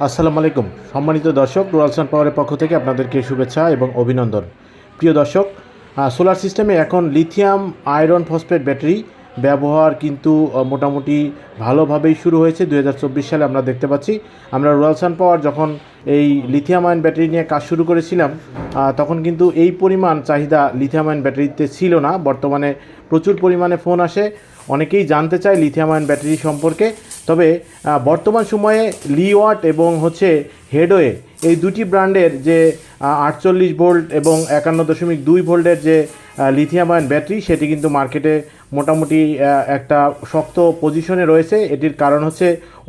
আসসালামু আলাইকুম সম্মানিত দর্শক, রুরাল সান পাওয়ারের পক্ষ থেকে আপনাদেরকে শুভেচ্ছা এবং অভিনন্দন। প্রিয় দর্শক, সোলার সিস্টেমে এখন লিথিয়াম আয়রন ফসফেট ব্যাটারি ব্যবহার কিন্তু মোটামুটি ভালোভাবেই শুরু হয়েছে। 2024 সালে আমরা দেখতে পাচ্ছি। আমরা রুরাল সান পাওয়ার যখন এই লিথিয়াম আয়ন ব্যাটারি নিয়ে কাজ শুরু করেছিলাম তখন কিন্তু এই পরিমাণ চাহিদা লিথিয়াম আয়ন ব্যাটারিতে ছিল না। বর্তমানে প্রচুর পরিমাণে ফোন আসে, অনেকেই জানতে চায় লিথিয়াম আয়ন ব্যাটারি সম্পর্কে। তবে বর্তমান সময়ে লিওয়াট এবং হেডওয়ে এই দুটি ব্র্যান্ডের যে 48 ভোল্ট এবং 51.2 ভোল্টের যে লিথিয়াম আয়ন ব্যাটারি সেটি কিন্তু মার্কেটে মোটামুটি একটা শক্ত পজিশনে রয়েছে। এটির কারণ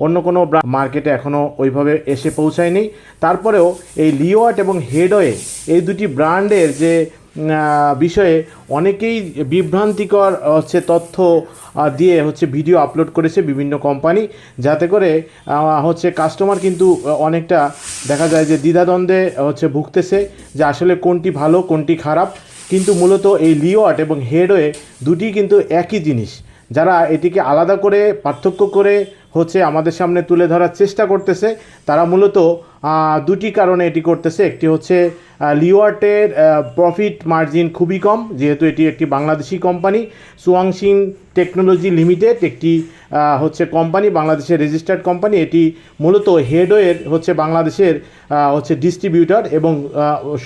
অন্য কোনো মার্কেটে এখনও ওইভাবে এসে পৌঁছায়নি। তারপরেও এই লিওয়াট এবং হেডওয়ে এই দুটি ব্র্যান্ডের যে বিষয়ে অনেকেই বিভ্রান্তিকর তথ্য দিয়ে ভিডিও আপলোড করেছে বিভিন্ন কোম্পানি, যাতে করে কাস্টমার কিন্তু অনেকটা দেখা যায় যে দ্বিধাদ্বন্দ্বে ভুগতেছে যে আসলে কোনটি ভালো কোনটি খারাপ। কিন্তু মূলত এই লিওয়াট এবং হেডওয়ে দুটি কিন্তু একই জিনিস। যারা এটিকে আলাদা করে পার্থক্য করে আমাদের সামনে তুলে ধরার চেষ্টা করতেছে তারা মূলত দুটি কারণে এটি করতেছে। একটি লিওয়াটের প্রফিট মার্জিন খুবই কম, যেহেতু এটি একটি বাংলাদেশি কোম্পানি। সুয়াংশিং টেকনোলজি লিমিটেড একটি কোম্পানি, বাংলাদেশের রেজিস্টার্ড কোম্পানি। এটি মূলত হেডওয়ের বাংলাদেশের ডিস্ট্রিবিউটর, এবং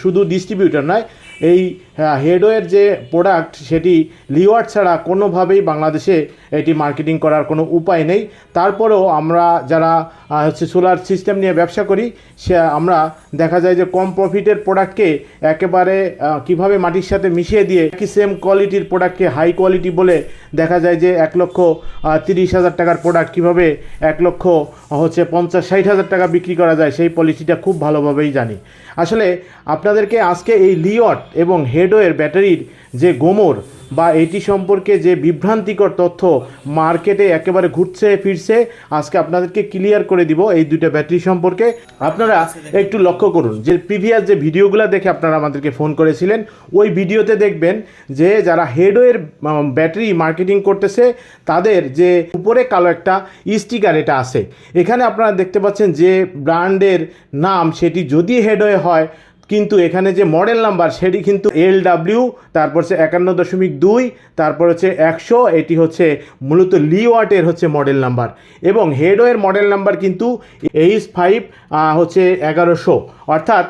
শুধু ডিস্ট্রিবিউটর নয়, এই হেডওয়ের যে প্রোডাক্ট সেটি লিওয়াট ছাড়া কোনোভাবেই বাংলাদেশে এটি মার্কেটিং করার কোনো উপায় নেই। তারপরেও আমরা যারা সোলার সিস্টেম নিয়ে ব্যবসা করি আমরা দেখা যায় যে কম প্রফিটের প্রোডাক্টকে একেবারে কিভাবে মাটির সাথে মিশিয়ে দিয়ে কি সেম কোয়ালিটির প্রোডাক্টকে হাই কোয়ালিটি বলে দেখা যায় যে 1,30,000 টাকার প্রোডাক্ট কীভাবে 1,50,000-60,000 টাকা বিক্রি করা যায় সেই পলিসিটা খুব ভালোভাবেই জানি। আসলে আপনাদেরকে আজকে এই লিওয়াট এবং হেডওয়ের ব্যাটারির যে গোমর বা এটি সম্পর্কে যে বিভ্রান্তিকর তথ্য মার্কেটে একেবারে ঘুরছে ফিরছে আজকে আপনাদেরকে ক্লিয়ার করে দিব এই দুটো ব্যাটারি সম্পর্কে। আপনারা একটু লক্ষ্য করুন যে প্রিভিয়াস যে ভিডিওগুলো দেখে আপনারা আমাদেরকে ফোন করেছিলেন, ওই ভিডিওতে দেখবেন যে যারা হেডওয়ের ব্যাটারি মার্কেটিং করতেছে তাদের যে উপরে কালো একটা স্টিকার এটা আছে। এখানে আপনারা দেখতে পাচ্ছেন যে ব্র্যান্ডের নাম সেটি যদি হেডওয়ে হয়, কিন্তু এখানে যে মডেল নাম্বার সেটি কিন্তু LW, তারপর 51.2, তারপর 100। এটি মূলত লিওয়াটের মডেল নাম্বার, এবং হেডওয়ের মডেল নাম্বার কিন্তু H5 1100, অর্থাৎ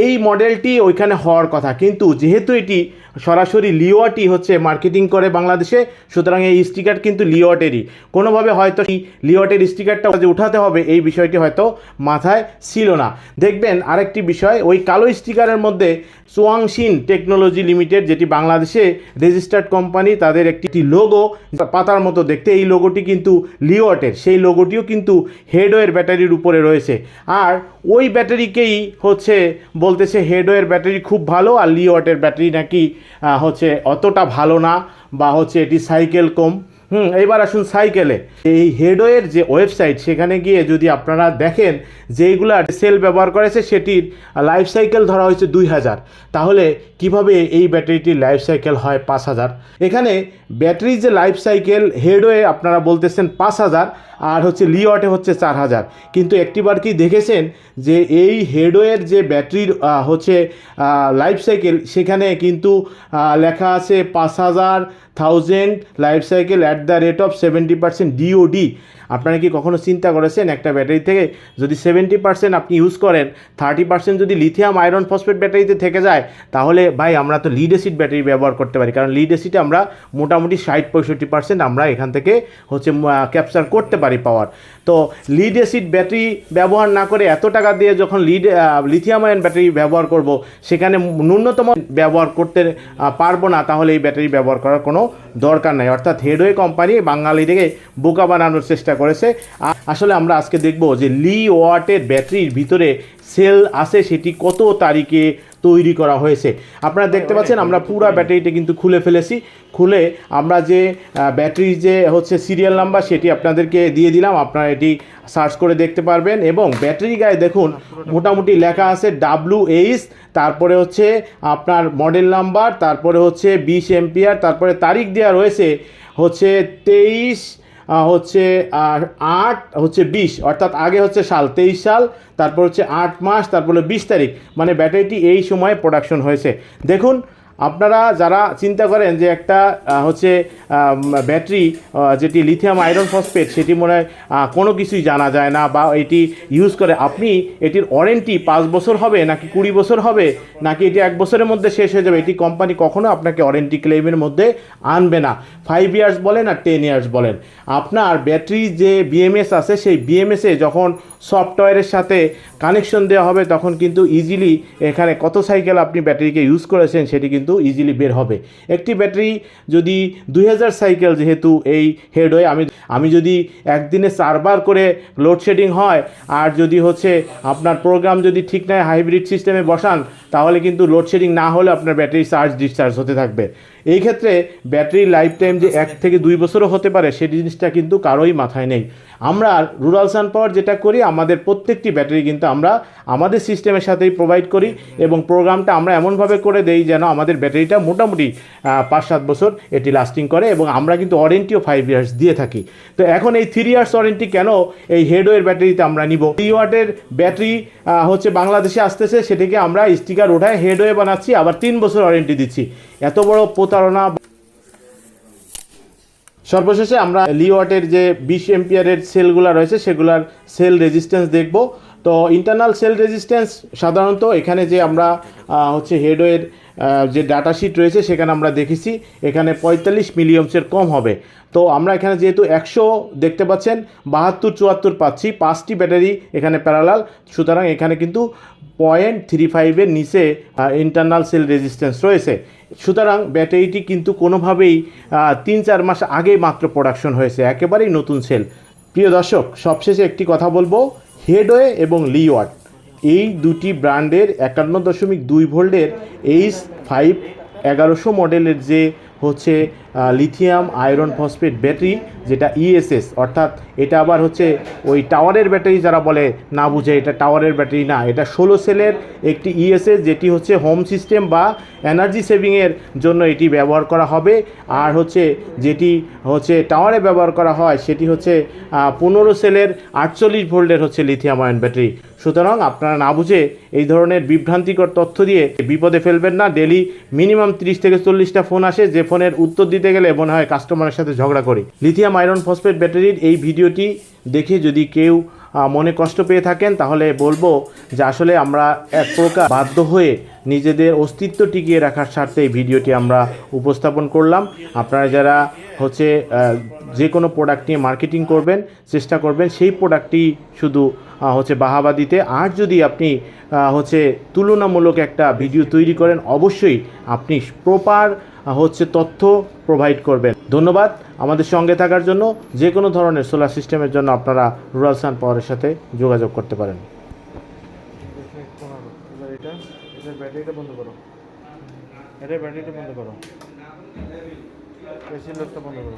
এই মডেলটি ওইখানে হওয়ার কথা। কিন্তু যেহেতু এটি সরাসরি লিওয়াটই মার্কেটিং করে বাংলাদেশে, সুতরাং এই স্টিকার কিন্তু লিওয়াটেরই। কোনোভাবে হয়তো লিওয়াটের স্টিকারটা উঠাতে হবে এই বিষয়টি হয়তো মাথায় ছিল না। দেখবেন আরেকটি বিষয়, ওই কালো স্টিকারের মধ্যে সুয়াংশিং টেকনোলজি লিমিটেড, যেটি বাংলাদেশে রেজিস্টার্ড কোম্পানি, তাদের একটি লোগো পাতার মতো দেখতে, এই লোগোটি কিন্তু লিওয়াটের, সেই লোগোটিও কিন্তু হেডওয়ের ব্যাটারির উপরে রয়েছে। আর ওই ব্যাটারিকেই বলতেছে হেডওয়ের ব্যাটারি খুব ভালো আর লিওয়াটের ব্যাটারি নাকি অতটা ভালো না, বা এটি সাইকেল কম। এবার আসুন সাইকেলে। এই হেডওয়ের যে ওয়েবসাইট সেখানে গিয়ে যদি আপনারা দেখেন যেইগুলো সেল ব্যবহার করেছে সেটির লাইফ সাইকেল ধরা হয়েছে 2000, তাহলে কিভাবে এই ব্যাটারিটির লাইফ সাইকেল হয় 5000? এখানে ব্যাটারির যে লাইফ সাইকেল হেডওয়ে আপনারা বলতেছেন 5000 আর লিওয়াটে 4000, কিন্তু একটিবার কি দেখেছেন যে এই হেডওয়ের যে ব্যাটারির লাইফ সাইকেল সেখানে কিন্তু লেখা আছে 5000 লাইফ সাইকেল @70% DOD। আপনারা কি কখনো চিন্তা করেছেন একটা ব্যাটারি থেকে যদি 70% আপনি ইউজ করেন, 30% যদি লিথিয়াম আয়রন ফসফেট ব্যাটারিতে থেকে যায়, তাহলে ভাই আমরা তো লিড অ্যাসিড ব্যাটারি ব্যবহার করতে পারি, কারণ লিড অ্যাসিডে আমরা মোটামুটি 60-65% আমরা এখান থেকে ক্যাপচার করতে পারি পাওয়ার। তো লিড অ্যাসিড ব্যাটারি ব্যবহার না করে এত টাকা দিয়ে যখন লিথিয়াম আয়ন ব্যাটারি ব্যবহার করব, সেখানে ন্যূনতম ব্যবহার করতে পারবো না, তাহলে এই ব্যাটারি ব্যবহার করার কোনো দরকার নাই। অর্থাৎ হেডওয়ে কোম্পানি বাঙালিদেরকে বোকা বানানোর চেষ্টা করেছে। আসলে আমরা আজকে দেখব যে লিওয়াটের ব্যাটারির ভিতরে সেল আছে সেটি কত তারিখে তৈরি করা হয়েছে। আপনারা দেখতে পাচ্ছেন আমরা পুরো ব্যাটারিটা কিন্তু খুলে ফেলেছি। খুলে আমরা যে ব্যাটারির যে সিরিয়াল নাম্বার সেটি আপনাদেরকে দিয়ে দিলাম, আপনারা এটি সার্চ করে দেখতে পারবেন। এবং ব্যাটারি গায়ে দেখুন মোটামুটি লেখা আছে WH, তারপরে আপনার মডেল নাম্বার, তারপরে 20 এম্পিয়ার, তারপরে তারিখ দেওয়া রয়েছে 23 হচ্ছে 8 হচ্ছে 20, অর্থাৎ আগে হচ্ছে সাল 23 সাল, তারপর হচ্ছে 8 মাস, তারপর 20 তারিখ, মানে ব্যাটারিটি এই সময়ে প্রোডাকশন হয়েছে। দেখুন আপনারা যারা চিন্তা করেন যে একটা হচ্ছে ব্যাটারি যেটি লিথিয়াম আয়রন ফসফেট, সেটি মনে হয় কোনো কিছুই জানা যায় না বা এটি ইউজ করে, আপনি এটির ওয়ারেন্টি 5 বছর হবে নাকি 20 বছর হবে নাকি এটি 1 বছরের মধ্যে শেষ হয়ে যাবে, এটি কোম্পানি কখনো আপনাকে ওয়ারেন্টি ক্লেমের মধ্যে আনবে না। 5 ইয়ার্স বলেন আর 10 ইয়ার্স বলেন, আপনার ব্যাটারি যে বিএমএস আছে সেই বিএমএসে যখন সফটওয়্যারের সাথে কানেকশন দেওয়া হবে তখন কিন্তু ইজিলি এখানে কত সাইকেল আপনি ব্যাটারিকে ইউজ করেছেন সেটি কিন্তু ইজিলি বের হবে। একটি ব্যাটারি যদি 2000 সাইকেল, যেহেতু এই হেডওয়ে আমি যদি একদিনে 4 বার করে লোডশেডিং হয় আর যদি হচ্ছে আপনার প্রোগ্রাম যদি ঠিক নয় হাইব্রিড সিস্টেমে বসান, তাহলে কিন্তু লোডশেডিং না হলে আপনার ব্যাটারি চার্জ ডিসচার্জ হতে থাকবে। এই ক্ষেত্রে ব্যাটারির লাইফ টাইম যে 1 থেকে 2 বছরও হতে পারে সেই জিনিসটা কিন্তু কারোই মাথায় নেই। আমরা রুরাল সান পাওয়ার যেটা করি, আমাদের প্রত্যেকটি ব্যাটারি কিন্তু আমরা আমাদের সিস্টেমের সাথেই প্রোভাইড করি এবং প্রোগ্রামটা আমরা এমনভাবে করে দেই যেন আমাদের ব্যাটারিটা মোটামুটি 5-7 বছর এটি লাস্টিং করে এবং আমরা কিন্তু ওয়ারেন্টিও 5 ইয়ার্স দিয়ে থাকি। তো এখন এই 3 ইয়ার্স ওয়ারেন্টি কেন এই হেডওয়ের ব্যাটারিতে আমরা নিব? 3 ওয়াটের ব্যাটারি হচ্ছে বাংলাদেশে আসতেছে, সেটিকে আমরা স্টিকার ওঠায় হেডওয়ে বানাচ্ছি, আবার 3 বছর ওয়ারেন্টি দিচ্ছি। এত বড় প্রতারণা। সর্বশেষে আমরা লিওয়াটের যে 20 এম্পিয়ারের সেলগুলো রয়েছে সেগুলার সেল রেজিস্ট্যান্স দেখব। তো ইন্টারনাল সেল রেজিস্ট্যান্স সাধারণত এখানে যে আমরা হচ্ছে হেডওয়ের যে ডাটা শিট রয়েছে সেখানে আমরা দেখেছি এখানে 45 মিলিওমসের কম হবে। তো আমরা এখানে যেহেতু 100 দেখতে পাচ্ছেন, 72-74 পাচ্ছি, 5টি ব্যাটারি এখানে প্যারালাল, সুতরাং এখানে কিন্তু 0.35-এর নিচে ইন্টারনাল সেল রেজিস্ট্যান্স রয়েছে। সুতরাং ব্যাটারিটি কিন্তু কোনোভাবেই 3-4 মাস আগেই মাত্র প্রোডাকশন হয়েছে, একেবারেই নতুন সেল। প্রিয় দর্শক, সবশেষে একটি কথা বলবো, হেডওয়ে এবং লিওয়াট এই দুটি ব্র্যান্ডের 51.2 ভোল্টের H5 1100 মডেলের যে হচ্ছে লিথিয়াম আয়রন ফসফেট ব্যাটারি, যেটা ইএসএস, অর্থাৎ এটা আবার হচ্ছে ওই টাওয়ারের ব্যাটারি যারা বলে না বুঝে, এটা টাওয়ারের ব্যাটারি না, এটা 16 সেলের একটি ইএসএস, যেটি হচ্ছে হোম সিস্টেম বা এনার্জি সেভিংয়ের জন্য এটি ব্যবহার করা হবে। আর হচ্ছে যেটি হচ্ছে টাওয়ারে ব্যবহার করা হয় সেটি হচ্ছে 15 সেলের 48 ভোল্টের হচ্ছে লিথিয়াম আয়ন ব্যাটারি। সুতরাং আপনারা না বুঝে এই ধরনের বিভ্রান্তিকর তথ্য দিয়ে বিপদে ফেলবেন না। ডেলি মিনিমাম 30 থেকে 40টা ফোন আসে, যে ফোনের উত্তর দিতে গেলে মনে হয় কাস্টমারের সাথে ঝগড়া করি। লিথিয়াম আয়রন ফসফেট ব্যাটারির এই ভিডিওটি দেখে যদি কেউ মনে কষ্ট পেয়ে থাকেন, তাহলে বলবো যে আসলে আমরা এক প্রকার বাধ্য হয়ে নিজেদের অস্তিত্ব টিকিয়ে রাখার স্বার্থে এই ভিডিওটি আমরা উপস্থাপন করলাম। আপনারা যারা হচ্ছে যে কোনো প্রোডাক্ট নিয়ে মার্কেটিং করবেন, চেষ্টা করবেন সেই প্রোডাক্টটি শুধু হচ্ছে বাহাবা দিতে। আর যদি আপনি হচ্ছে তুলনামূলক একটা ভিডিও তৈরি করেন, অবশ্যই আপনি প্রপার হচ্ছে তথ্য প্রোভাইড করবেন। ধন্যবাদ আমাদের সঙ্গে থাকার জন্য। যে কোনো ধরনের সোলার সিস্টেমের জন্য আপনারা রুরাল সান পাওয়ারের সাথে যোগাযোগ করতে পারেন। ব্যাটারিটা বন্ধ করো, ব্যাটারিটা বন্ধ করো, বন্ধ করো।